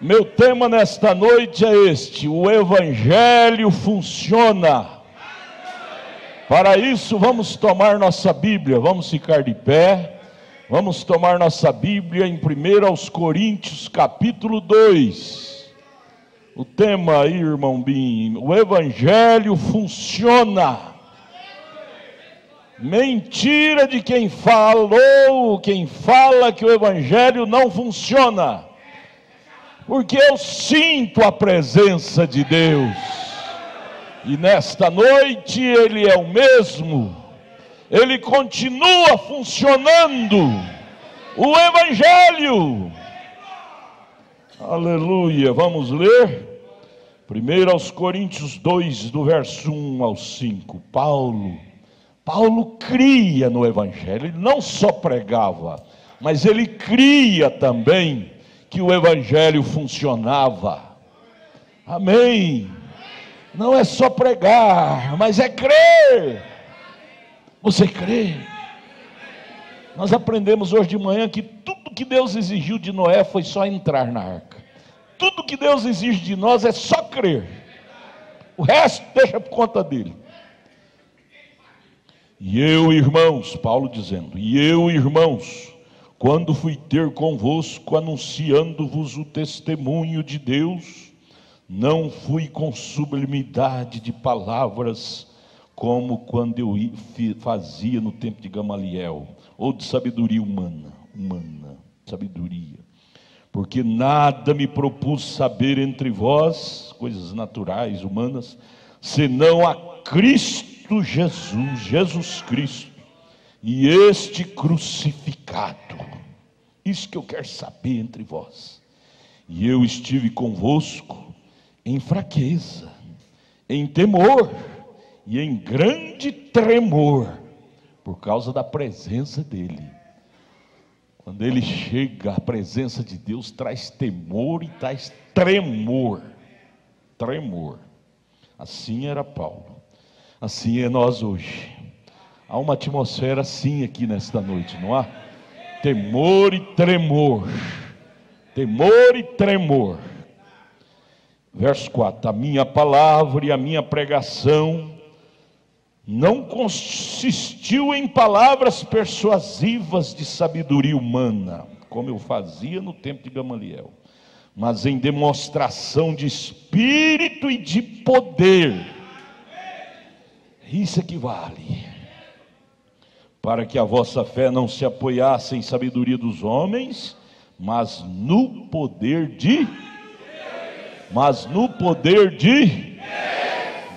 Meu tema nesta noite é este: o Evangelho funciona. Para isso, vamos tomar nossa Bíblia, vamos ficar de pé, vamos tomar nossa Bíblia em 1 Coríntios capítulo 2. O tema aí, irmão Bim, o Evangelho funciona. Mentira de quem fala que o Evangelho não funciona. Porque eu sinto a presença de Deus, e nesta noite Ele é o mesmo, Ele continua funcionando, o Evangelho, aleluia. Vamos ler 1 Coríntios 2, do verso 1 ao 5, Paulo cria no Evangelho, ele não só pregava, mas ele cria também que o Evangelho funcionava. Amém. Não é só pregar, mas é crer. Você crê? Nós aprendemos hoje de manhã que tudo que Deus exigiu de Noé foi só entrar na arca. Tudo que Deus exige de nós é só crer. O resto deixa por conta dele. E eu, irmãos, Paulo dizendo, quando fui ter convosco, anunciando-vos o testemunho de Deus, não fui com sublimidade de palavras, como quando eu fazia no tempo de Gamaliel, ou de sabedoria humana, sabedoria. Porque nada me propus saber entre vós, coisas naturais, humanas, senão a Cristo Jesus Cristo, e este crucificado. Isso que eu quero saber entre vós. E eu estive convosco em fraqueza, em temor e em grande tremor, por causa da presença dele. Quando ele chega, a presença de Deus traz temor e traz tremor. Assim era Paulo, assim é nós hoje. Há uma atmosfera assim aqui nesta noite, não há? Temor e tremor. Verso 4: a minha palavra e a minha pregação não consistiu em palavras persuasivas de sabedoria humana, como eu fazia no tempo de Gamaliel, mas em demonstração de espírito e de poder. Isso equivale. Para que a vossa fé não se apoiasse em sabedoria dos homens, mas no poder de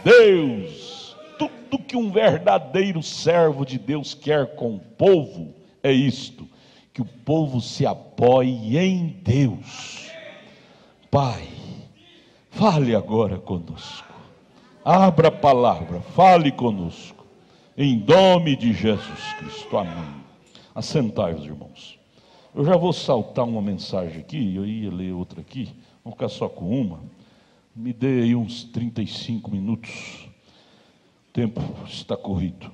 Deus. Tudo que um verdadeiro servo de Deus quer com o povo é isto: que o povo se apoie em Deus. Pai, fale agora conosco, abra a palavra, fale conosco. Em nome de Jesus Cristo, amém. Assentai-vos, irmãos. Eu já vou saltar uma mensagem aqui, eu ia ler outra aqui, vamos ficar só com uma. Me dê aí uns 35 minutos, o tempo está corrido.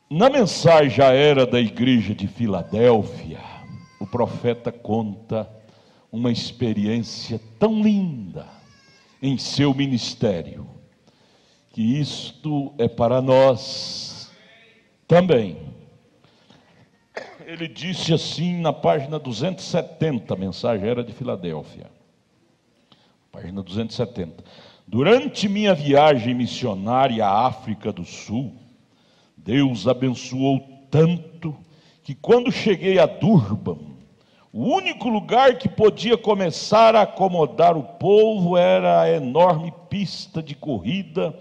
Na mensagem já era da igreja de Filadélfia, o profeta conta uma experiência tão linda em seu ministério, que isto é para nós também. Ele disse assim na página 270, a mensagem era de Filadélfia, página 270: durante minha viagem missionária à África do Sul, Deus abençoou tanto que quando cheguei a Durban, o único lugar que podia começar a acomodar o povo era a enorme pista de corrida,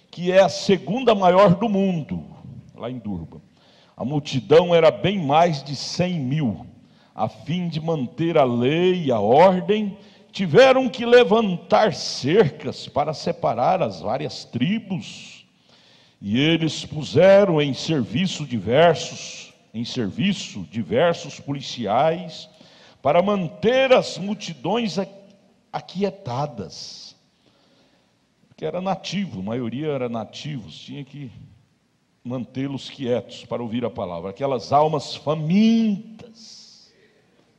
que é a segunda maior do mundo, lá em Durban. A multidão era bem mais de 100 mil. A fim de manter a lei e a ordem, tiveram que levantar cercas para separar as várias tribos. E eles puseram em serviço diversos policiais para manter as multidões aquietadas. Que era nativo, a maioria era nativos, tinha que mantê-los quietos para ouvir a palavra. Aquelas almas famintas,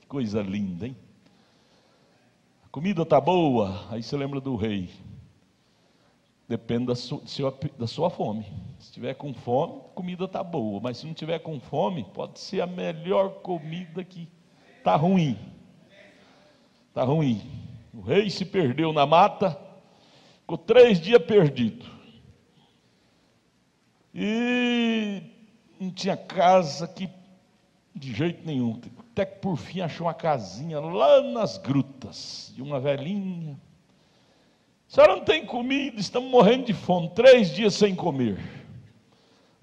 que coisa linda, hein? comida está boa, aí você lembra do rei. Depende da sua fome. Se estiver com fome, a comida está boa. Mas se não estiver com fome, pode ser a melhor comida que está ruim. Está ruim. O rei se perdeu na mata, ficou 3 dias perdido. E não tinha casa aqui de jeito nenhum. Até que por fim achou uma casinha lá nas grutas, de uma velhinha. A senhora não tem comida, estamos morrendo de fome, 3 dias sem comer.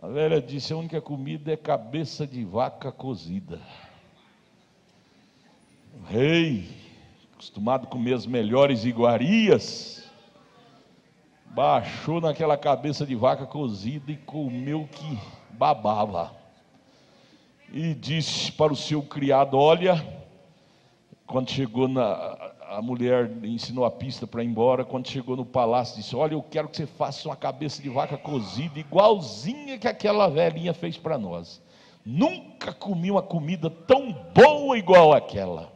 A velha disse: a única comida é cabeça de vaca cozida. O rei, acostumado a comer as melhores iguarias, baixou naquela cabeça de vaca cozida e comeu que babava. E disse para o seu criado: olha, quando chegou a mulher ensinou a pista para ir embora. Quando chegou no palácio, disse: olha, eu quero que você faça uma cabeça de vaca cozida igualzinha que aquela velhinha fez para nós. Nunca comi uma comida tão boa igual aquela.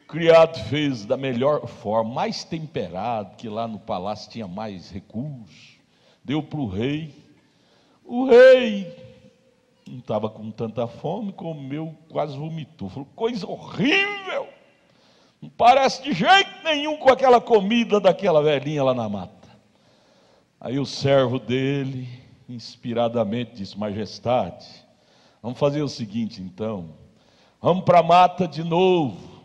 O criado fez da melhor forma, mais temperado, que lá no palácio tinha mais recursos. Deu para o rei. O rei não estava com tanta fome, comeu, quase vomitou. Falou: coisa horrível! Não parece de jeito nenhum com aquela comida daquela velhinha lá na mata. Aí o servo dele, inspiradamente, disse: majestade, vamos fazer o seguinte então. Vamos para a mata de novo,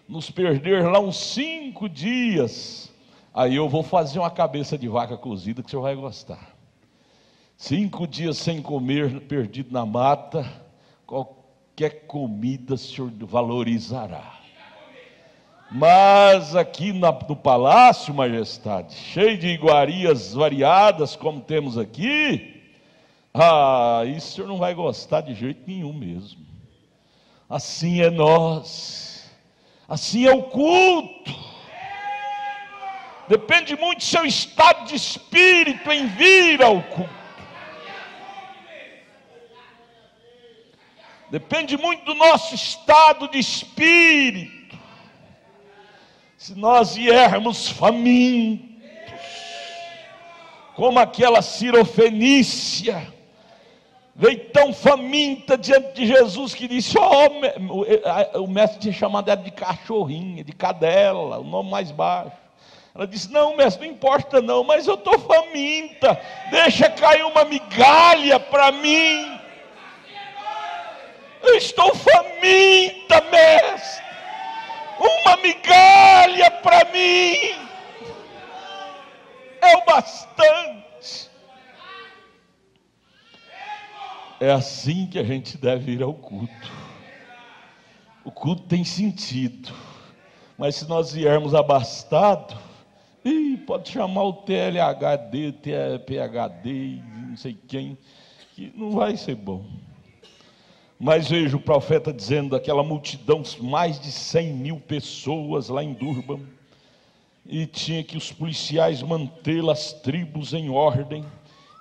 nos perder lá uns 5 dias. Aí eu vou fazer uma cabeça de vaca cozida que o senhor vai gostar. 5 dias sem comer, perdido na mata, qualquer comida o senhor valorizará. Mas aqui no palácio, majestade, cheio de iguarias variadas, como temos aqui, isso o senhor não vai gostar de jeito nenhum mesmo. Assim é nós, assim é o culto. Depende muito do seu estado de espírito em vir ao culto. Depende muito do nosso estado de espírito. Se nós viermos famintos, como aquela cirofenícia, veio tão faminta diante de Jesus que disse: o mestre tinha chamado ela de cachorrinha, de cadela, o nome mais baixo. Ela disse: não, mestre, não importa não, mas eu estou faminta, deixa cair uma migalha para mim. Eu estou faminta, mestre. Uma migalha para mim é o bastante. É assim que a gente deve ir ao culto. O culto tem sentido, mas se nós viermos abastado, pode chamar o TLHD, PHD, não sei quem, que não vai ser bom. Mas vejo o profeta dizendo daquela multidão, mais de 100 mil pessoas lá em Durban, e tinha que os policiais manter as tribos em ordem,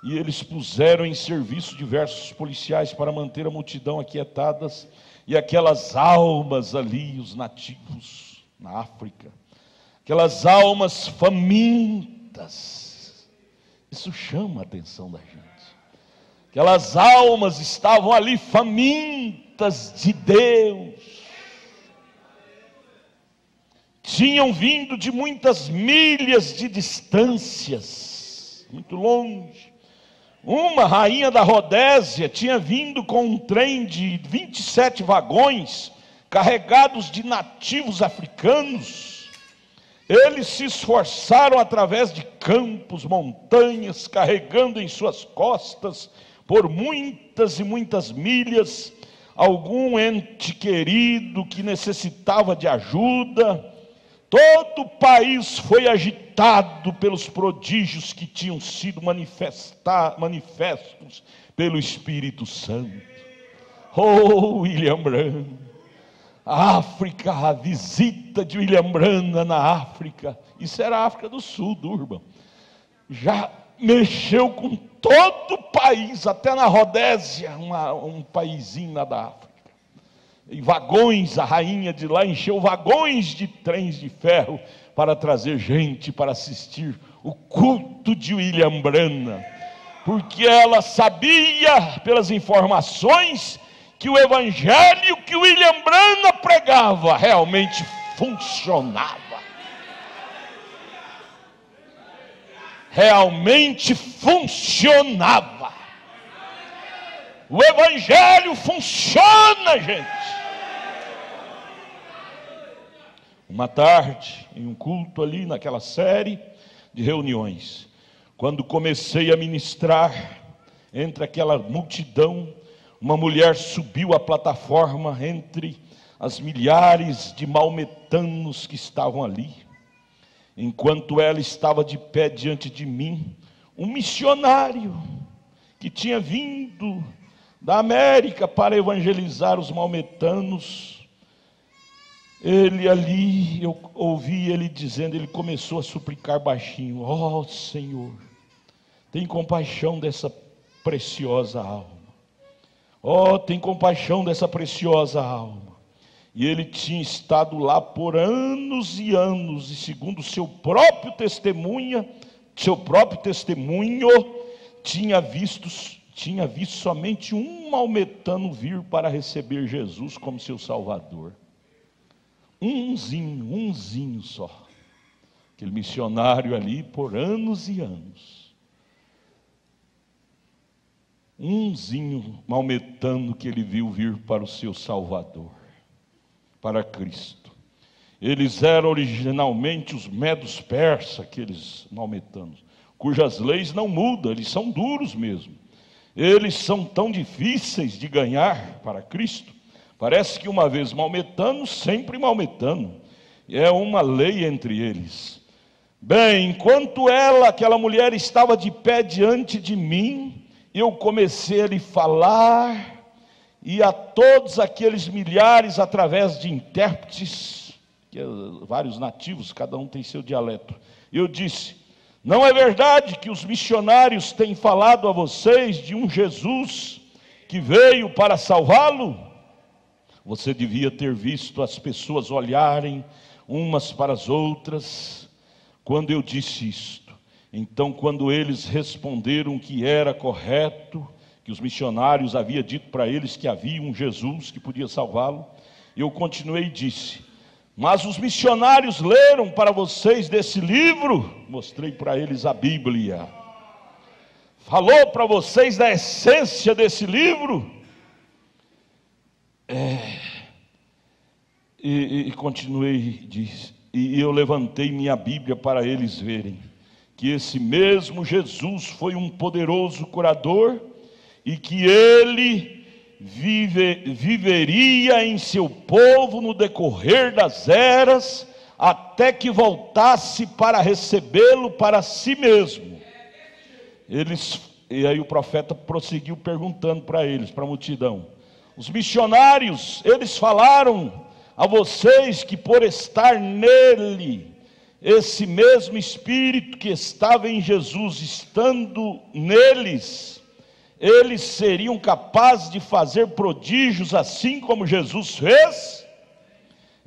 e eles puseram em serviço diversos policiais para manter a multidão aquietadas, e aquelas almas ali, os nativos na África, aquelas almas famintas, isso chama a atenção da gente. Aquelas almas estavam ali famintas de Deus, tinham vindo de muitas milhas de distâncias, muito longe. Uma rainha da Rodésia tinha vindo com um trem de 27 vagões, carregados de nativos africanos. Eles se esforçaram através de campos, montanhas, carregando em suas costas, por muitas e muitas milhas, algum ente querido que necessitava de ajuda. Todo o país foi agitado pelos prodígios que tinham sido manifestos pelo Espírito Santo. Oh, William Branham, a África, a visita de William Branham na África, isso era a África do Sul, Durban, já mexeu com todo o país, até na Rodésia, um paizinho lá da África. e vagões, a rainha de lá encheu vagões de trens de ferro para trazer gente para assistir o culto de William Branham, porque ela sabia pelas informações que o evangelho que William Branham pregava realmente funcionava. Realmente funcionava. O evangelho funciona, gente. Uma tarde, em um culto ali, naquela série de reuniões, quando comecei a ministrar entre aquela multidão, uma mulher subiu à plataforma entre as milhares de maometanos que estavam ali. Enquanto ela estava de pé diante de mim, um missionário que tinha vindo da América para evangelizar os maometanos, ele ali, eu ouvi ele dizendo, ele começou a suplicar baixinho: ó Senhor, tem compaixão dessa preciosa alma. Ó, tem compaixão dessa preciosa alma. E ele tinha estado lá por anos e anos, e segundo seu próprio testemunho, tinha visto somente um maometano vir para receber Jesus como seu Salvador. Umzinho só. Aquele missionário ali por anos e anos. Umzinho maometano que ele viu vir para o seu Salvador, para Cristo. Eles eram originalmente os medos persas, aqueles maometanos, cujas leis não mudam, eles são duros mesmo. Eles são tão difíceis de ganhar para Cristo. Parece que uma vez maometano, sempre maometano. É uma lei entre eles. Bem, enquanto aquela mulher estava de pé diante de mim, eu comecei a lhe falar, e a todos aqueles milhares, através de intérpretes, vários nativos, cada um tem seu dialeto, eu disse: não é verdade que os missionários têm falado a vocês de um Jesus que veio para salvá-lo? Você devia ter visto as pessoas olharem umas para as outras quando eu disse isto. Então, quando eles responderam que era correto, que os missionários haviam dito para eles que havia um Jesus que podia salvá-lo, eu continuei e disse: mas os missionários leram para vocês desse livro? Mostrei para eles a Bíblia. Falou para vocês da essência desse livro? E continuei, disse, e eu levantei minha Bíblia para eles verem que esse mesmo Jesus foi um poderoso curador e que ele viveria em seu povo no decorrer das eras, até que voltasse para recebê-lo para si mesmo. E aí o profeta prosseguiu perguntando para eles, para a multidão: os missionários, eles falaram a vocês que por estar nele, esse mesmo Espírito que estava em Jesus, estando neles, eles seriam capazes de fazer prodígios assim como Jesus fez?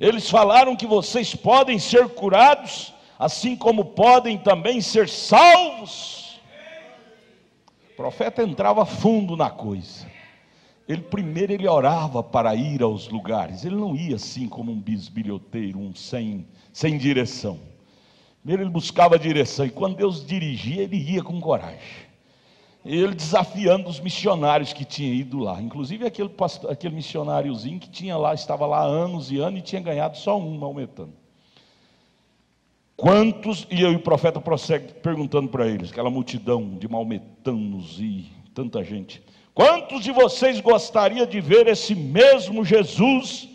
Eles falaram que vocês podem ser curados, assim como podem também ser salvos? O profeta entrava fundo na coisa. Primeiro ele orava para ir aos lugares. Ele não ia assim como um bisbilhoteiro, sem direção. Primeiro ele buscava direção, e quando Deus dirigia, ele ia com coragem. Ele desafiando os missionários que tinham ido lá, inclusive aquele missionáriozinho que estava lá há anos e anos e tinha ganhado só um maometano. Quantos, e aí o profeta prossegue perguntando para eles, aquela multidão de maometanos e tanta gente: quantos de vocês gostaria de ver esse mesmo Jesus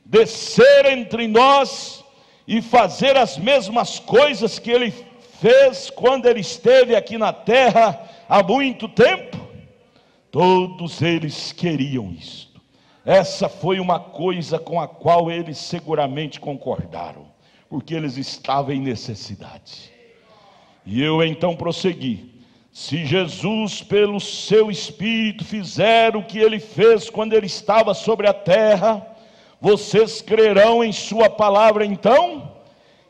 descer entre nós e fazer as mesmas coisas que ele fez quando ele esteve aqui na terra há muito tempo? Todos eles queriam isto. Essa foi uma coisa com a qual eles seguramente concordaram, porque eles estavam em necessidade. E eu então prossegui: se Jesus pelo seu Espírito fizer o que ele fez quando ele estava sobre a terra, Vocês crerão em sua palavra então?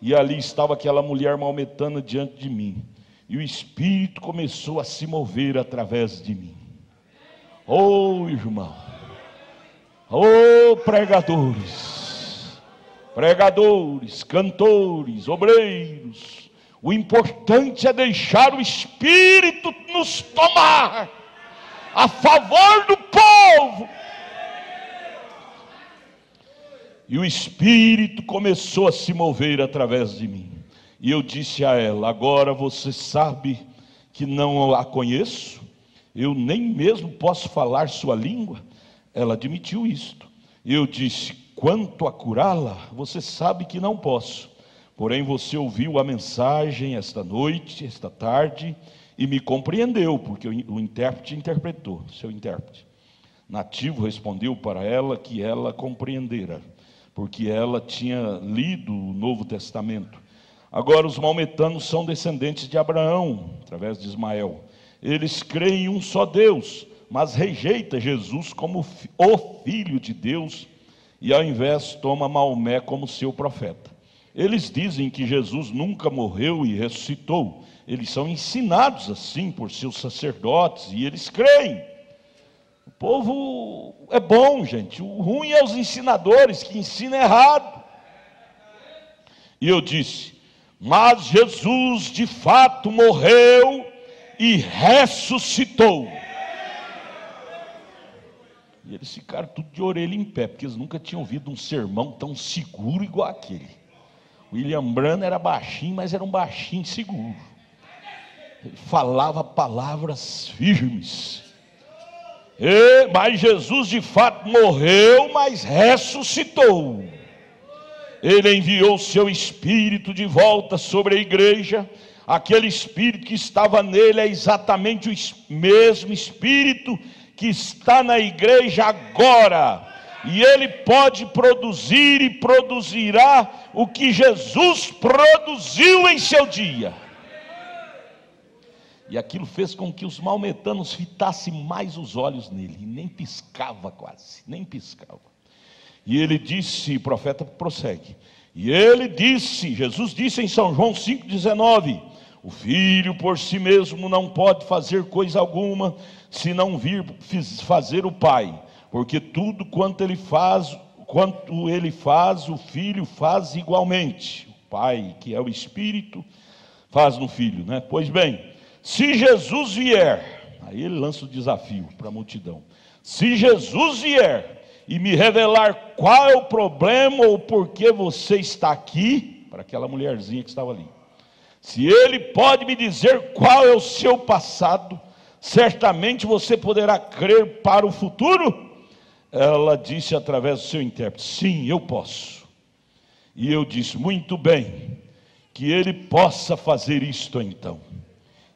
E ali estava aquela mulher maometana diante de mim. E o Espírito começou a se mover através de mim. Oh, irmão. Oh, pregadores, cantores, obreiros. O importante é deixar o Espírito nos tomar a favor do povo. E o Espírito começou a se mover através de mim. E eu disse a ela: agora você sabe que não a conheço? Eu nem mesmo posso falar sua língua? Ela admitiu isto. Eu disse: quanto a curá-la, você sabe que não posso. Porém você ouviu a mensagem esta noite, esta tarde, e me compreendeu, porque o intérprete interpretou, seu intérprete nativo respondeu para ela que ela compreendera, porque ela tinha lido o Novo Testamento. Agora os maometanos são descendentes de Abraão, através de Ismael. Eles creem em um só Deus, mas rejeita Jesus como o Filho de Deus, e ao invés toma Maomé como seu profeta. Eles dizem que Jesus nunca morreu e ressuscitou. Eles são ensinados assim por seus sacerdotes, e eles creem. O povo é bom, gente. O ruim é os ensinadores que ensinam errado. E eu disse: mas Jesus de fato morreu e ressuscitou. E eles ficaram tudo de orelha em pé, porque eles nunca tinham ouvido um sermão tão seguro igual aquele. William Branham era baixinho, mas era um baixinho seguro. Ele falava palavras firmes. Mas Jesus de fato morreu, mas ressuscitou. Ele enviou o seu Espírito de volta sobre a igreja. Aquele Espírito que estava nele é exatamente o mesmo Espírito que está na igreja agora. E ele pode produzir e produzirá o que Jesus produziu em seu dia. E aquilo fez com que os maometanos fitassem mais os olhos nele. E nem piscava quase, nem piscava. E ele disse, o profeta prossegue. E ele disse, Jesus disse em São João 5,19: o filho por si mesmo não pode fazer coisa alguma, se não vir fazer o pai. Porque tudo quanto ele faz, o filho faz igualmente. O pai, que é o Espírito, faz no filho, né? Pois bem, se Jesus vier, aí ele lança o desafio para a multidão. Se Jesus vier e me revelar qual é o problema ou por que você está aqui, para aquela mulherzinha que estava ali, se ele pode me dizer qual é o seu passado, certamente você poderá crer para o futuro. Ela disse através do seu intérprete: sim, eu posso. E eu disse: muito bem, que ele possa fazer isto então.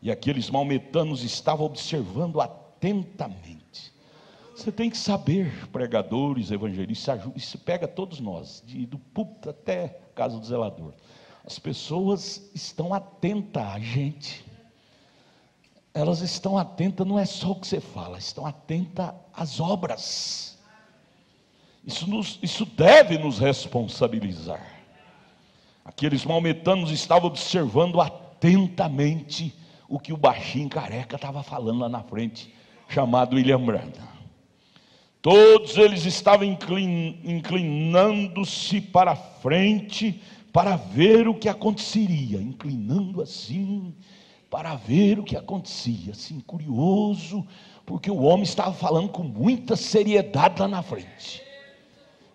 E aqueles maometanos estavam observando atentamente. Você tem que saber, pregadores, evangelistas, isso pega todos nós, do púlpito até a casa do zelador. As pessoas estão atentas a gente. Elas estão atentas, não é só o que você fala, estão atentas às obras. Isso deve nos responsabilizar. Aqueles maometanos estavam observando atentamente o que o baixinho careca estava falando lá na frente, chamado William Branham. Todos eles estavam inclinando-se para frente para ver o que aconteceria, inclinando assim para ver o que acontecia, assim, curioso, porque o homem estava falando com muita seriedade lá na frente.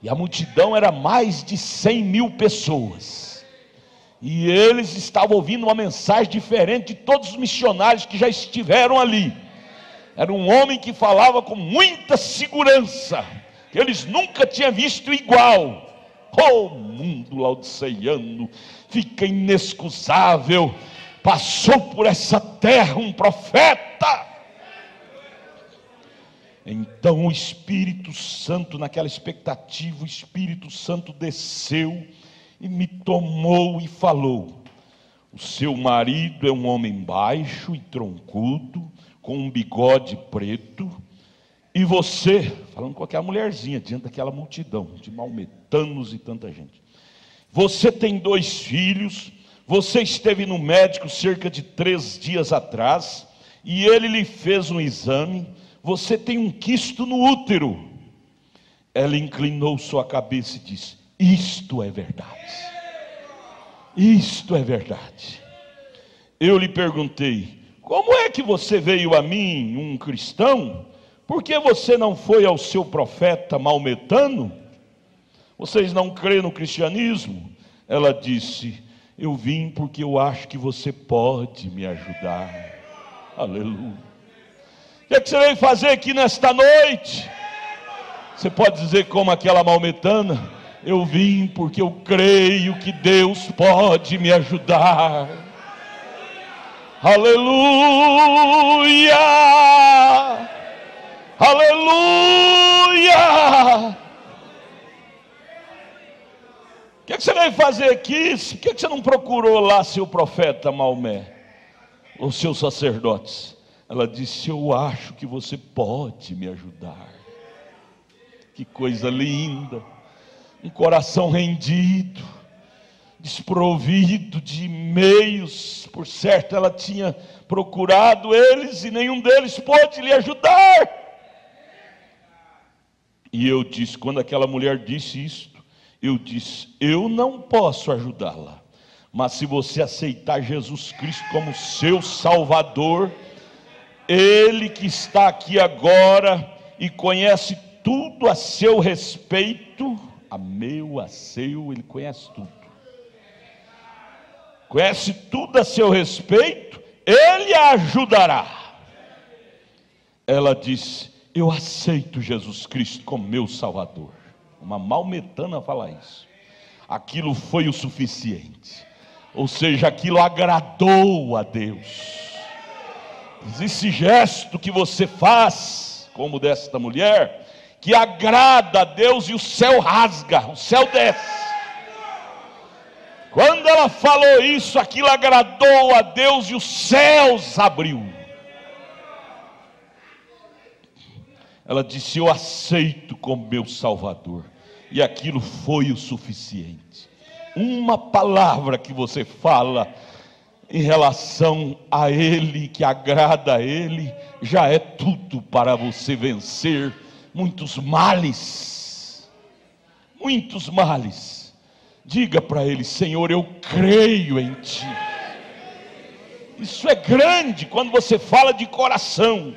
E a multidão era mais de 100 mil pessoas. E eles estavam ouvindo uma mensagem diferente de todos os missionários que já estiveram ali. Era um homem que falava com muita segurança, que eles nunca tinham visto igual. Oh, mundo laodiceiano, fica inexcusável. Passou por essa terra um profeta. Então o Espírito Santo, naquela expectativa, o Espírito Santo desceu e me tomou e falou: o seu marido é um homem baixo e troncudo, com um bigode preto. E você, falando com aquela mulherzinha, diante daquela multidão de maometanos e tanta gente. Você tem 2 filhos, você esteve no médico cerca de 3 dias atrás, e ele lhe fez um exame, você tem um quisto no útero. Ela inclinou sua cabeça e disse: isto é verdade. Isto é verdade. Eu lhe perguntei: como é que você veio a mim, um cristão? Por que você não foi ao seu profeta maometano? Vocês não creem no cristianismo? Ela disse: eu vim porque eu acho que você pode me ajudar. Aleluia. O que você veio fazer aqui nesta noite? Você pode dizer como aquela maometana: eu vim porque eu creio que Deus pode me ajudar. Aleluia! Aleluia! O que você veio fazer aqui? Por que você não procurou lá seu profeta Maomé, ou seus sacerdotes? Ela disse: eu acho que você pode me ajudar. Que coisa linda! Um coração rendido, desprovido de meios. Por certo, ela tinha procurado eles e nenhum deles pôde lhe ajudar. E eu disse, quando aquela mulher disse isto, eu disse: eu não posso ajudá-la, mas se você aceitar Jesus Cristo como seu Salvador, Ele que está aqui agora e conhece tudo a seu respeito, a meu, a seu, Ele conhece tudo. Conhece tudo a seu respeito, Ele a ajudará. Ela disse: eu aceito Jesus Cristo como meu Salvador. Uma maometana fala isso. Aquilo foi o suficiente. Ou seja, aquilo agradou a Deus. Esse gesto que você faz, como desta mulher, que agrada a Deus, e o céu rasga, o céu desce. Quando ela falou isso, aquilo agradou a Deus e os céus abriu. Ela disse: eu aceito como meu Salvador. E aquilo foi o suficiente. Uma palavra que você fala em relação a Ele, que agrada a Ele, já é tudo para você vencer muitos males. Muitos males. Diga para Ele: Senhor, eu creio em Ti. Isso é grande quando você fala de coração.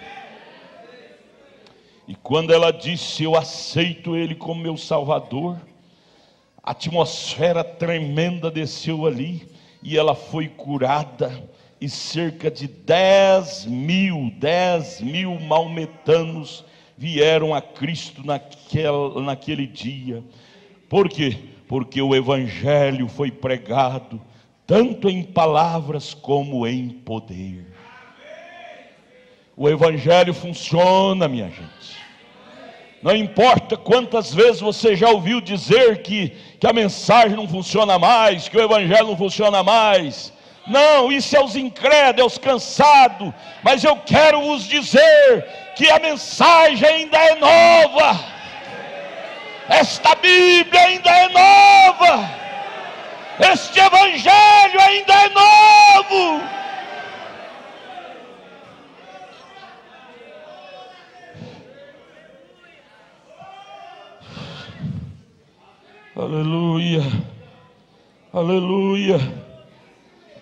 E quando ela disse: eu aceito Ele como meu Salvador, a atmosfera tremenda desceu ali, e ela foi curada, e cerca de 10 mil maometanos vieram a Cristo naquele dia. Por quê? Porque o Evangelho foi pregado, tanto em palavras como em poder. O Evangelho funciona, minha gente. Não importa quantas vezes você já ouviu dizer que a mensagem não funciona mais, que o Evangelho não funciona mais. Não, isso é os incrédulos, é os cansados. Mas eu quero vos dizer que a mensagem ainda é nova. Esta Bíblia ainda é nova. Este Evangelho ainda é novo. Aleluia, aleluia.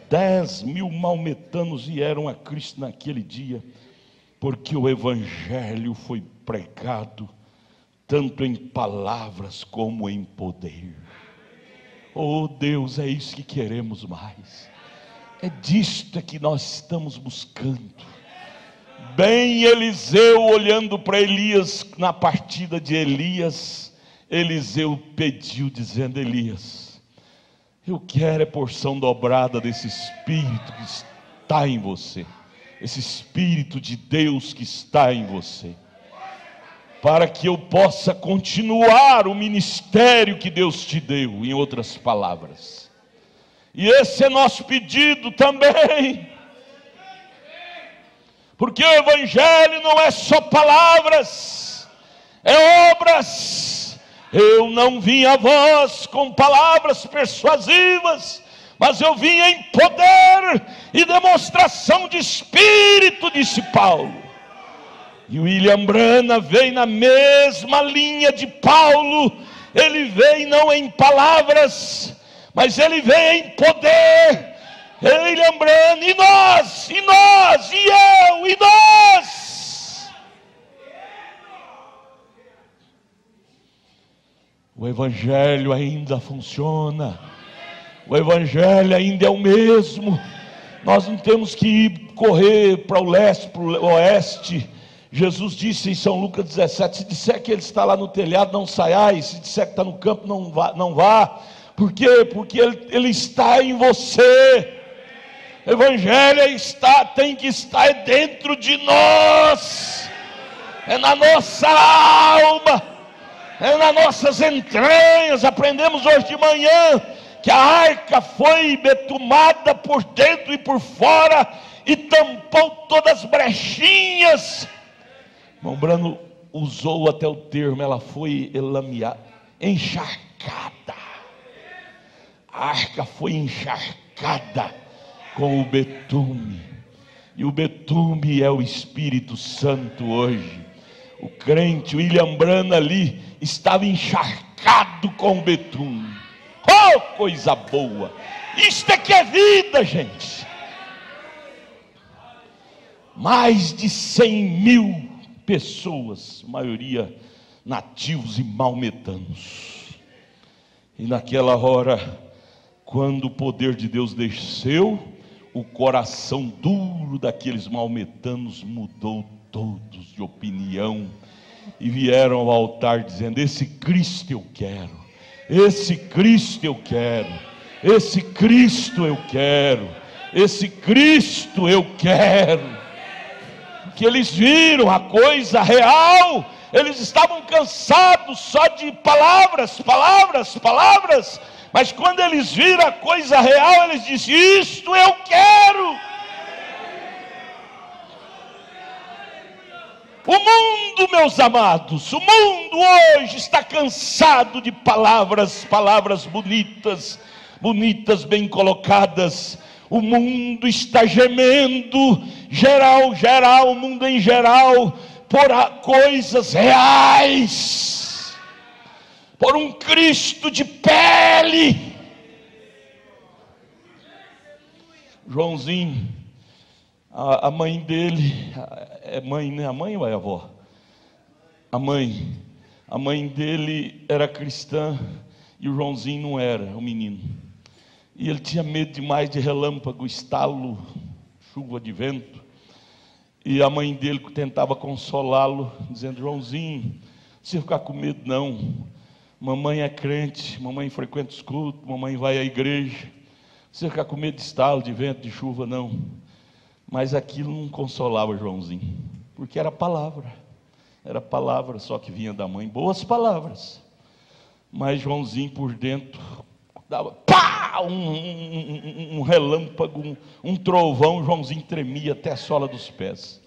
10 mil maometanos vieram a Cristo naquele dia, porque o Evangelho foi pregado, tanto em palavras como em poder. Oh Deus, é isso que queremos mais. É disto que nós estamos buscando. Bem, Eliseu olhando para Elias na partida de Elias, Eliseu pediu dizendo: Elias, eu quero a porção dobrada desse Espírito que está em você, esse Espírito de Deus que está em você, para que eu possa continuar o ministério que Deus te deu, em outras palavras. E esse é nosso pedido também. Porque o Evangelho não é só palavras, é obras. Eu não vim a vós com palavras persuasivas, mas eu vim em poder e demonstração de Espírito, disse Paulo. E William Branham vem na mesma linha de Paulo. Ele vem não em palavras, mas ele vem em poder. William Branham, e nós, e eu, e nós. O Evangelho ainda funciona. O Evangelho ainda é o mesmo. Nós não temos que correr para o leste, para o oeste. Jesus disse em São Lucas 17, se disser que ele está lá no telhado, não saiais. Se disser que está no campo, não vá. Por quê? Porque ele está em você. O Evangelho tem que estar dentro de nós. É na nossa alma. É nas nossas entranhas. Aprendemos hoje de manhã que a arca foi betumada por dentro e por fora e tampou todas as brechinhas. Irmão Brano usou até o termo, ela foi encharcada. A arca foi encharcada com o betume. E o betume é o Espírito Santo hoje. O crente William Branham ali estava encharcado com o betume. Oh, coisa boa! Isto é que é vida, gente. Mais de 100.000 pessoas, maioria nativos e maometanos. E naquela hora, quando o poder de Deus desceu, o coração duro daqueles maometanos mudou todos de opinião e vieram ao altar dizendo: esse Cristo eu quero, esse Cristo eu quero, esse Cristo eu quero, esse Cristo eu quero. Que eles viram a coisa real. Eles estavam cansados só de palavras, mas quando eles viram a coisa real, eles disseram: isto eu quero. O mundo, meus amados, o mundo hoje está cansado de palavras bonitas, bem colocadas. O mundo está gemendo, geral, o mundo em geral, por coisas reais, por um Cristo de pele. Joãozinho, a mãe dele, é mãe, né? A mãe ou é a avó? A mãe dele era cristã e o Joãozinho não era, o menino. E ele tinha medo demais de relâmpago, estalo, chuva de vento. E a mãe dele tentava consolá-lo, dizendo: Joãozinho, não precisa ficar com medo não. Mamãe é crente, mamãe frequenta os cultos, mamãe vai à igreja. Não precisa ficar com medo de estalo, de vento, de chuva não. Mas aquilo não consolava Joãozinho, porque era palavra só que vinha da mãe, boas palavras. Mas Joãozinho por dentro dava pá, um relâmpago, um trovão, Joãozinho tremia até a sola dos pés.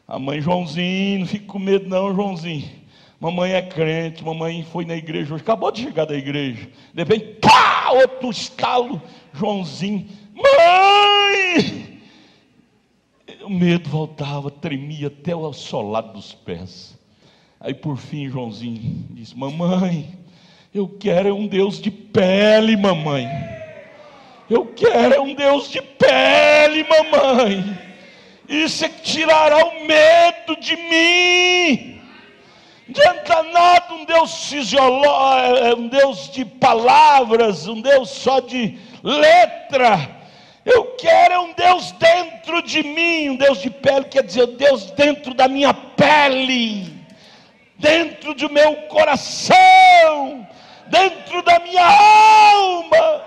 A mãe: Joãozinho, não fique com medo não, Joãozinho. Mamãe é crente, mamãe foi na igreja hoje, acabou de chegar da igreja. De repente, pá, outro estalo, Joãozinho: mãe! O medo voltava, tremia até o solado dos pés. Aí por fim Joãozinho disse: mamãe, eu quero um Deus de pele, mamãe. Eu quero um Deus de pele, mamãe. Isso é que tirará o medo de mim. Não adianta nada um Deus fisiológico, um Deus de palavras, um Deus só de letra. Eu quero um Deus dentro de mim, um Deus de pele, quer dizer, Deus dentro da minha pele, dentro do meu coração, dentro da minha alma.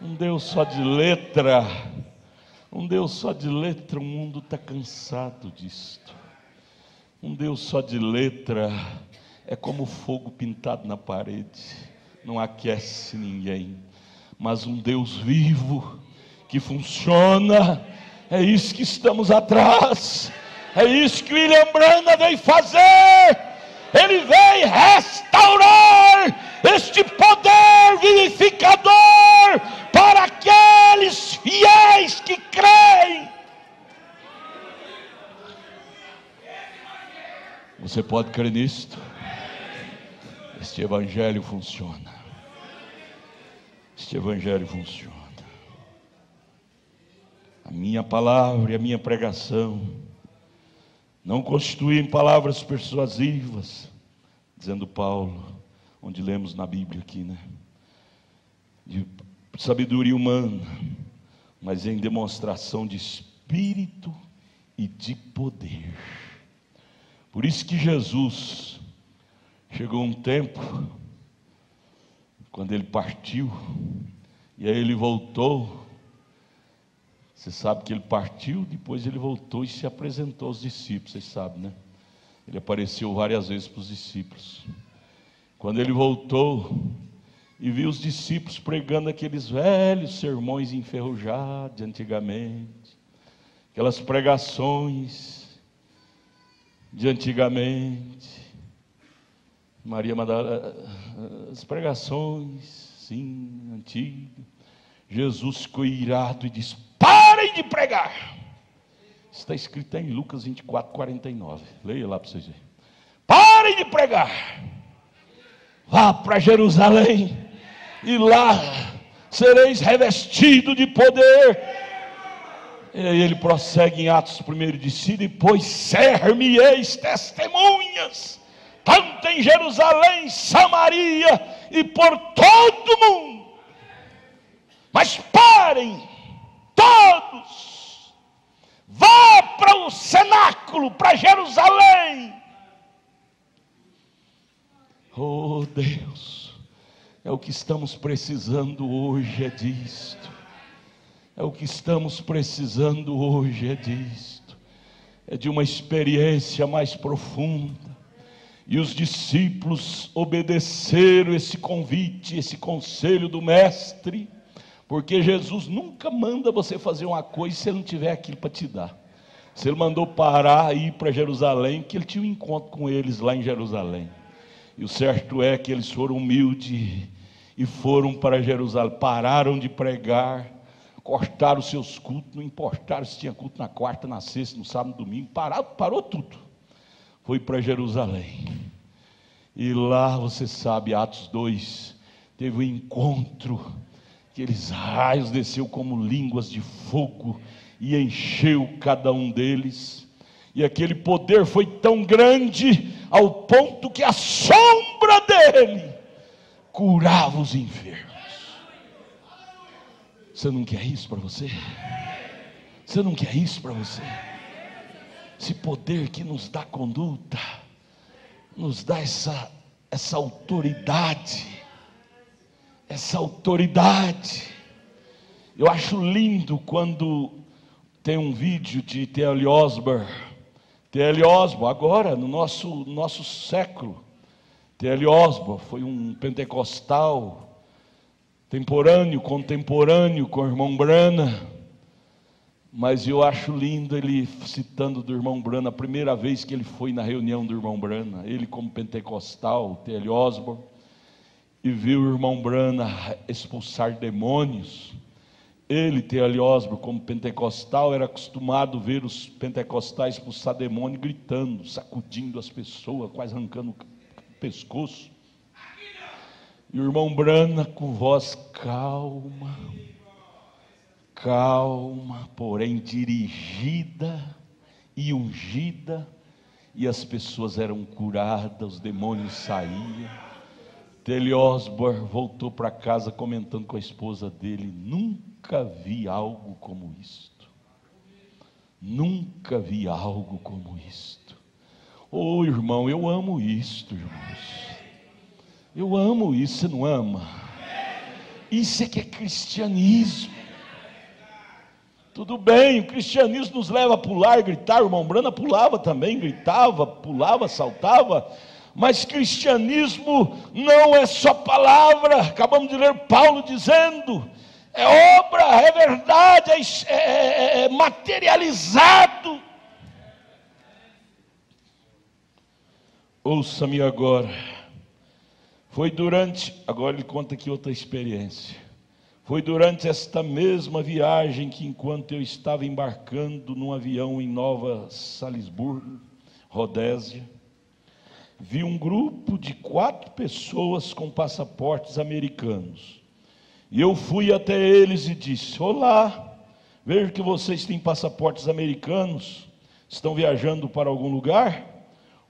Um Deus só de letra, um Deus só de letra, o mundo está cansado disto. Um Deus só de letra é como fogo pintado na parede, não aquece ninguém. mas um Deus vivo, que funciona. É isso que estamos atrás. É isso que William Branham veio fazer. Ele veio restaurar este poder vivificador para aqueles fiéis que creem. Você pode crer nisto? Este evangelho funciona. Este evangelho funciona. A minha palavra e a minha pregação não constituem palavras persuasivas, dizendo Paulo, onde lemos na Bíblia aqui, né? De sabedoria humana, mas em demonstração de espírito e de poder. Por isso que Jesus, chegou um tempo, quando ele partiu, e aí ele voltou. Você sabe que ele partiu, depois ele voltou e se apresentou aos discípulos, vocês sabem, né? Ele apareceu várias vezes para os discípulos. Quando ele voltou e viu os discípulos pregando aqueles velhos sermões enferrujados de antigamente, aquelas pregações de antigamente, Maria Madalena, as pregações, sim, antigas, Jesus ficou irado e disse: parem de pregar. Está escrito em Lucas 24, 49. Leia lá para vocês verem. Parem de pregar. Vá para Jerusalém e lá sereis revestidos de poder. E aí ele prossegue em Atos 1 de si: depois ser-me-eis testemunhas, tanto em Jerusalém, Samaria e por todo o mundo. Mas parem todos, vá para o cenáculo, para Jerusalém. Oh Deus, é o que estamos precisando hoje, é disto. É o que estamos precisando hoje, é disto. É de uma experiência mais profunda. E os discípulos obedeceram esse convite, esse conselho do mestre. Porque Jesus nunca manda você fazer uma coisa se ele não tiver aquilo para te dar. Se ele mandou parar e ir para Jerusalém, que ele tinha um encontro com eles lá em Jerusalém. E o certo é que eles foram humildes e foram para Jerusalém. Pararam de pregar, cortaram os seus cultos, não importaram se tinha culto na quarta, na sexta, no sábado, no domingo. Parou tudo. Foi para Jerusalém. E lá, você sabe, Atos 2, teve um encontro. Aqueles raios desceu como línguas de fogo e encheu cada um deles. E aquele poder foi tão grande ao ponto que a sombra dele curava os enfermos. Você não quer isso para você? Você não quer isso para você? Esse poder que nos dá conduta, nos dá essa autoridade. Essa autoridade. Eu acho lindo quando tem um vídeo de T.L. Osborne. T.L. Osborne, agora no nosso século. T.L. Osborne foi um pentecostal, contemporâneo com o irmão Branham. Mas eu acho lindo ele citando do irmão Branham, a primeira vez que ele foi na reunião do irmão Branham, ele como pentecostal, T.L. Osborne, e viu o irmão Branham expulsar demônios. Ele, T.L. Osborne, como pentecostal, era acostumado a ver os pentecostais expulsar demônio, gritando, sacudindo as pessoas, quase arrancando o pescoço. E o irmão Branham, com voz calma, porém dirigida e ungida, e as pessoas eram curadas, os demônios saíam. T.L. Osborne voltou para casa comentando com a esposa dele: nunca vi algo como isto. Nunca vi algo como isto. Oh, irmão, eu amo isto, irmãos. Eu amo isso, você não ama? Isso é que é cristianismo. Tudo bem, o cristianismo nos leva a pular e gritar. O irmão Branham pulava também, gritava, pulava, saltava. Mas cristianismo não é só palavra. Acabamos de ler Paulo dizendo: é obra, é verdade, é materializado. Ouça-me agora. Agora ele conta aqui outra experiência. Foi durante esta mesma viagem que, enquanto eu estava embarcando num avião em Nova Salisburgo, Rodésia, vi um grupo de 4 pessoas com passaportes americanos. E eu fui até eles e disse: olá, vejo que vocês têm passaportes americanos. Estão viajando para algum lugar?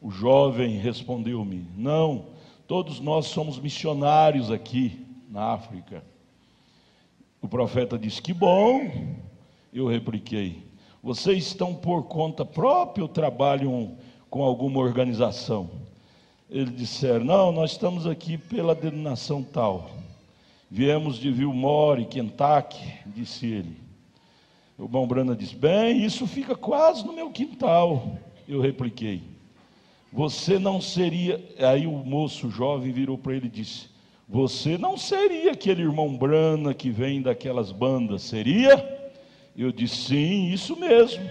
O jovem respondeu-me: não, todos nós somos missionários aqui na África. O profeta disse: que bom. Eu repliquei: vocês estão por conta própria ou trabalham com alguma organização? Eles disseram: não, nós estamos aqui pela denominação tal. Viemos de Wilmore, Kentucky, disse ele. O irmão Brana disse: bem, isso fica quase no meu quintal. Eu repliquei: você não seria... Aí o moço jovem virou para ele e disse: você não seria aquele irmão Brana que vem daquelas bandas, seria? Eu disse: sim, isso mesmo.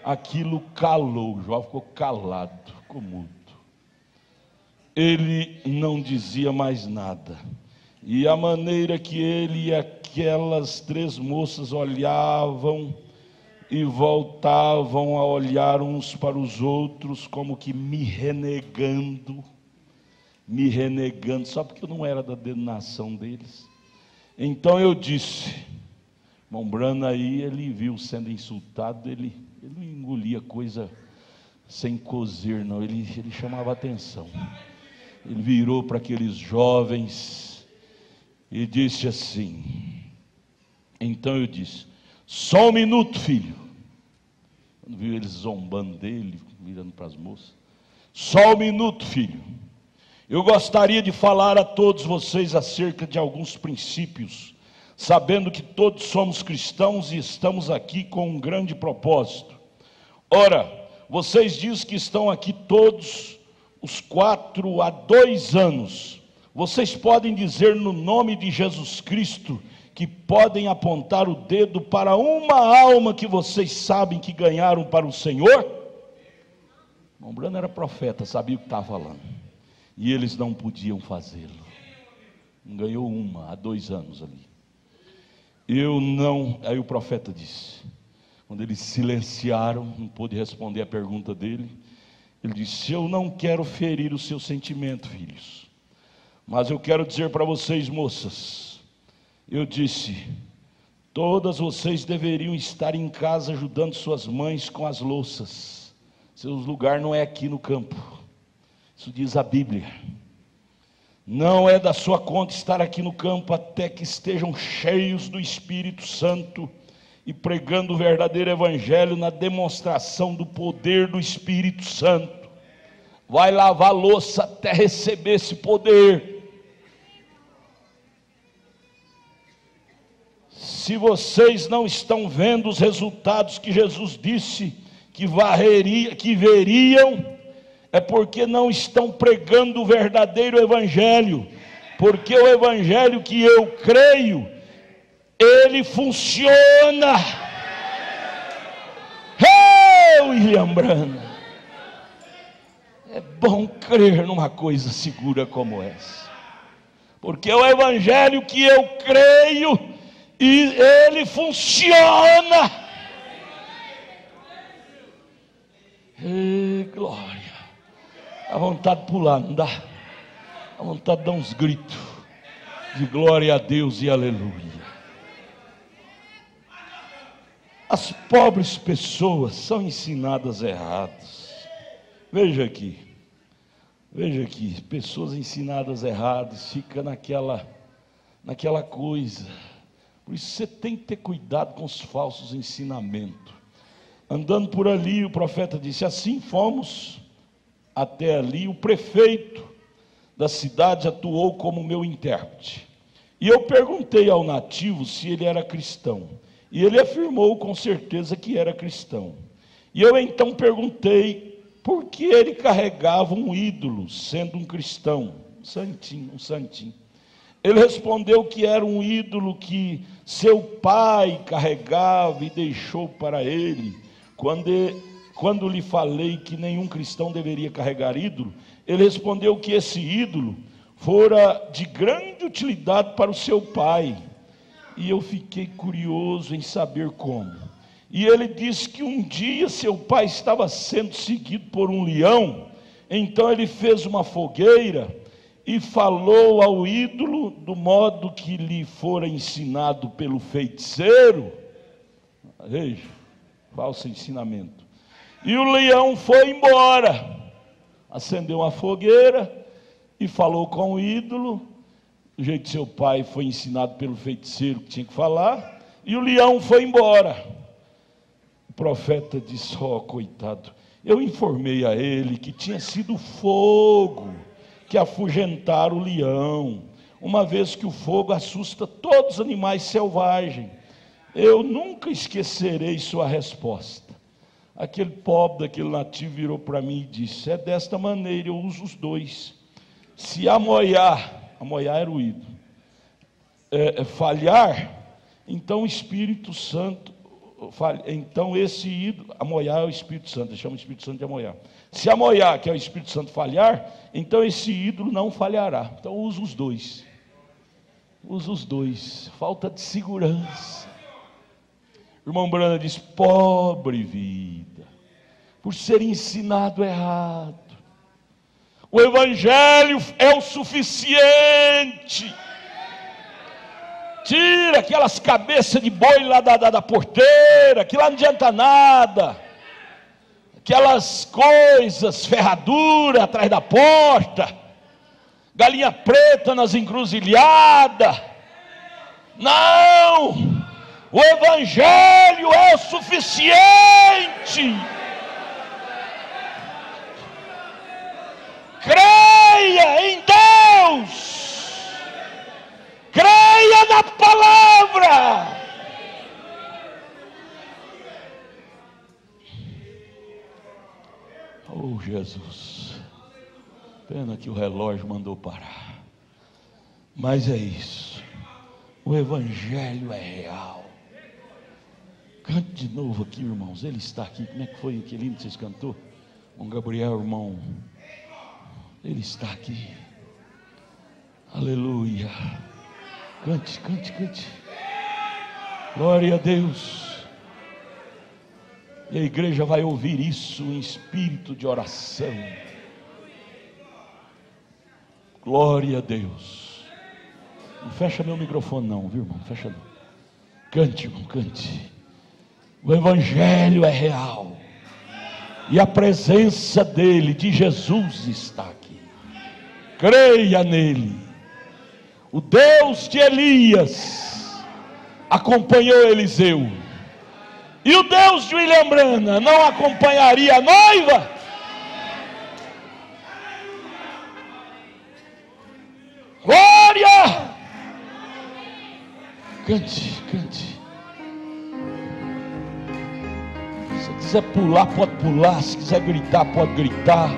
Aquilo calou, o jovem ficou calado, ficou mudo. Ele não dizia mais nada. E a maneira que ele e aquelas 3 moças olhavam e voltavam a olhar uns para os outros, como que me renegando, só porque eu não era da denominação deles. Então eu disse: irmão Brana aí, ele viu sendo insultado, ele não engolia coisa sem cozer, não, ele chamava atenção. Ele virou para aqueles jovens e disse assim. Então eu disse: só um minuto, filho. Quando viu eles zombando dele, virando para as moças: só um minuto, filho. Eu gostaria de falar a todos vocês acerca de alguns princípios, sabendo que todos somos cristãos e estamos aqui com um grande propósito. Ora, vocês dizem que estão aqui todos os 4 há 2 anos. Vocês podem dizer no nome de Jesus Cristo que podem apontar o dedo para uma alma que vocês sabem que ganharam para o Senhor? O Brano era profeta, sabia o que estava falando. E eles não podiam fazê-lo. Ganhou uma há 2 anos ali. Eu não. Aí o profeta disse, quando eles silenciaram, não pôde responder a pergunta dele, ele disse: eu não quero ferir o seu sentimento, filhos, mas eu quero dizer para vocês, moças, eu disse: todas vocês deveriam estar em casa ajudando suas mães com as louças. Seu lugar não é aqui no campo. Isso diz a Bíblia. Não é da sua conta estar aqui no campo até que estejam cheios do Espírito Santo e pregando o verdadeiro Evangelho na demonstração do poder do Espírito Santo. Vai lavar louça até receber esse poder. Se vocês não estão vendo os resultados que Jesus disse que veriam, é porque não estão pregando o verdadeiro Evangelho. Porque o Evangelho que eu creio, ele funciona. William Brana, é bom crer numa coisa segura como essa, porque o Evangelho que eu creio, e ele funciona. Glória. Dá vontade de pular, não dá? Dá vontade de dar uns gritos de glória a Deus e aleluia. As pobres pessoas são ensinadas erradas. Veja aqui, pessoas ensinadas erradas, fica naquela coisa. Por isso você tem que ter cuidado com os falsos ensinamentos. Andando por ali, o profeta disse: assim fomos até ali. O prefeito da cidade atuou como meu intérprete. E eu perguntei ao nativo se ele era cristão. E ele afirmou com certeza que era cristão. E eu então perguntei porque ele carregava um ídolo, sendo um cristão, um santinho. Ele respondeu que era um ídolo que seu pai carregava e deixou para ele. Quando lhe falei que nenhum cristão deveria carregar ídolo, ele respondeu que esse ídolo fora de grande utilidade para o seu pai. E eu fiquei curioso em saber como. E ele disse que um dia seu pai estava sendo seguido por um leão. Então ele fez uma fogueira e falou ao ídolo do modo que lhe fora ensinado pelo feiticeiro. Veja, falso ensinamento. E o leão foi embora, acendeu uma fogueira e falou com o ídolo, do jeito que seu pai foi ensinado pelo feiticeiro que tinha que falar, e o leão foi embora. O profeta disse: coitado, eu informei a ele que tinha sido fogo que afugentara o leão, uma vez que o fogo assusta todos os animais selvagens. Eu nunca esquecerei sua resposta. Aquele pobre daquele nativo virou para mim e disse: é desta maneira, eu uso os dois. Se amoiar era o ídolo, falhar, então o Espírito Santo, então esse ídolo, amoiar é o Espírito Santo, chama o Espírito Santo de amoiar. Se amoiar, que é o Espírito Santo, falhar, então esse ídolo não falhará. Então usa os dois. Falta de segurança. O irmão Brana diz: pobre vida, por ser ensinado errado. O Evangelho é o suficiente. Tira aquelas cabeças de boi lá da porteira, que lá não adianta nada. Aquelas coisas, ferradura atrás da porta, galinha preta nas encruzilhadas. Não! O Evangelho é o suficiente. Creia em Deus. Creia na palavra. Oh, Jesus. Pena que o relógio mandou parar. Mas é isso. O Evangelho é real. Cante de novo aqui, irmãos. Ele está aqui. Como é que foi? Que lindo vocês cantou. Com Gabriel, irmão. Ele está aqui. Aleluia. Cante. Glória a Deus. E a igreja vai ouvir isso em espírito de oração. Glória a Deus. Não fecha meu microfone não, viu, irmão? Fecha não. Cante, irmão, cante. O Evangelho é real. E a presença dele, de Jesus, está aqui. Creia nele. O Deus de Elias acompanhou Eliseu. E o Deus de William Branham não acompanharia a noiva? Glória! Cante. Se quiser pular, pode pular. Se quiser gritar, pode gritar.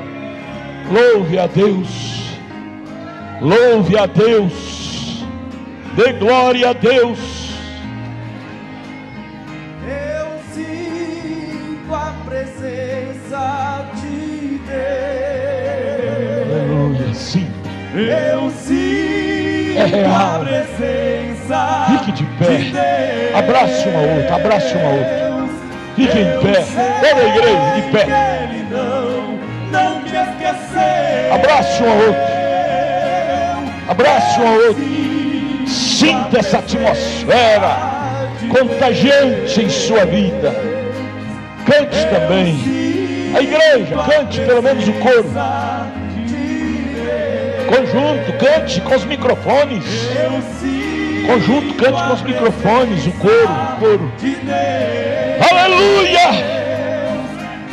Louve a Deus. Louve a Deus. Dê glória a Deus. Eu sinto a presença de Deus. Aleluia, sim. Eu sinto É real. a presença. Fique de pé. De Deus. Abrace uma outra. Fique em pé. Toda a igreja de pé. Ele não me esqueceu. Abrace uma outra. Abrace uma outra. Sinta essa atmosfera contagiante em sua vida. Cante também. A igreja, cante pelo menos o coro. Conjunto, cante com os microfones. Conjunto, cante com os microfones. O coro. Aleluia!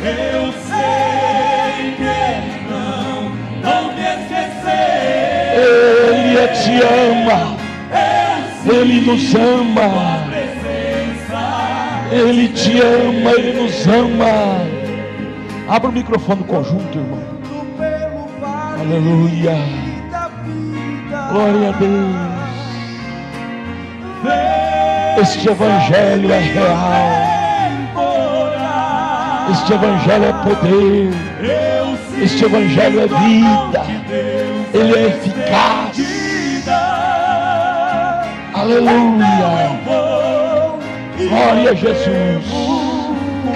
Eu sei que Ele não me esqueceu. Ele te ama. Ele nos ama. Ele te ama, Ele nos ama. Abra o microfone conjunto, irmão. Aleluia. Glória a Deus. Este evangelho é real. Este evangelho é poder. Este evangelho é vida. Ele é eficaz. Aleluia. Glória a Jesus.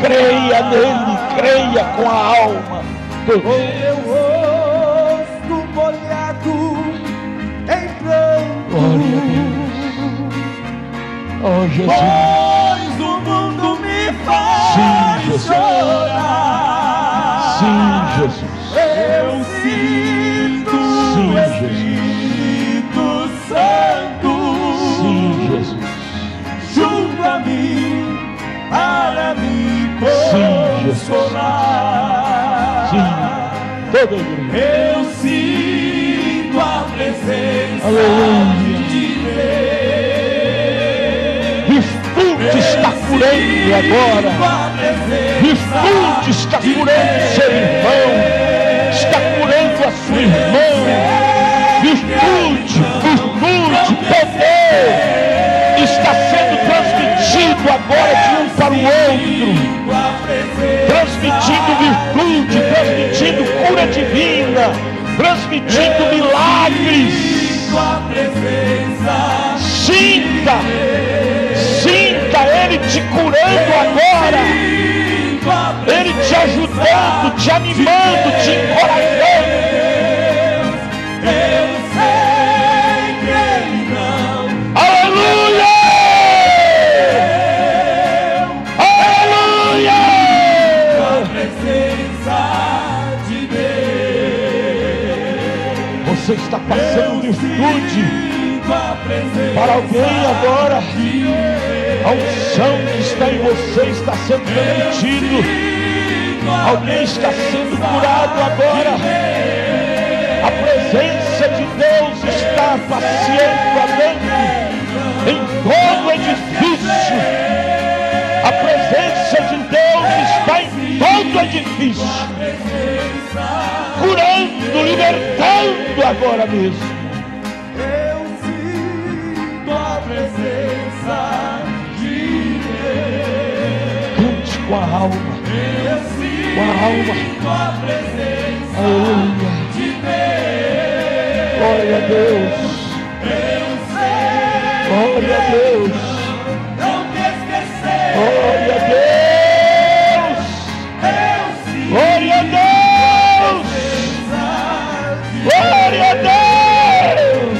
Creia nele, creia com a alma. Meu rosto molhado em pranto. Glória a Deus. Oh Jesus. Pois o mundo me faz chorar. Sim, Jesus. Eu sinto o Espírito Santo. Sim, Jesus. Junto a mim para me consolar. Sim, toda a igreja. Eu sinto a presença Aleluia. de Deus. Virtude está curando agora. Virtude está curando seu irmão. Está curando a sua irmã. Virtude, poder está sendo transmitido agora de um para o outro. Transmitindo virtude, transmitindo cura divina, transmitindo milagres. Sinta Ele te curando agora, Ele te ajudando, te animando, te encorajando. Eu sei que Ele não. Aleluia! Aleluia! A presença de Deus. Você está passando virtude para alguém agora. A unção que está em você está sendo transmitido. Alguém está sendo curado agora. A presença de Deus está passeando adentro em todo edifício. A presença de Deus está em todo edifício, curando, libertando agora mesmo. Eu sinto a presença de Deus. Cante com a alma. Eu sinto Com a alma. a presença Aleluia. de Deus. Glória a Deus. Eu sei Glória a Deus. não me esquecer. Glória a Deus. Eu sinto Glória a Deus. Glória a Deus.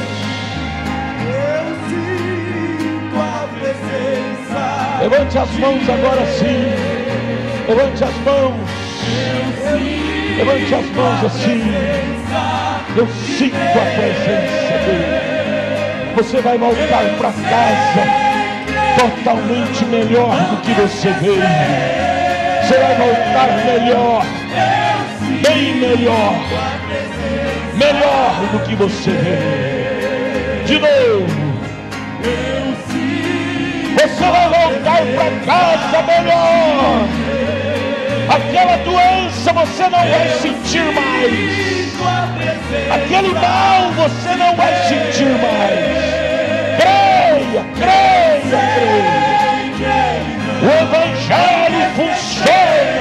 Eu sinto a presença. Levante as mãos agora sim. Levante as mãos. Levante as mãos assim. Eu sinto a presença dele. Você vai voltar para casa totalmente melhor do que você veio. Você vai voltar melhor, bem melhor, melhor do que você veio. De novo. Você vai voltar para casa melhor. Aquela doença você não vai sentir mais. Aquele mal você não vai sentir mais. Creia, creia, creia. O Evangelho funciona.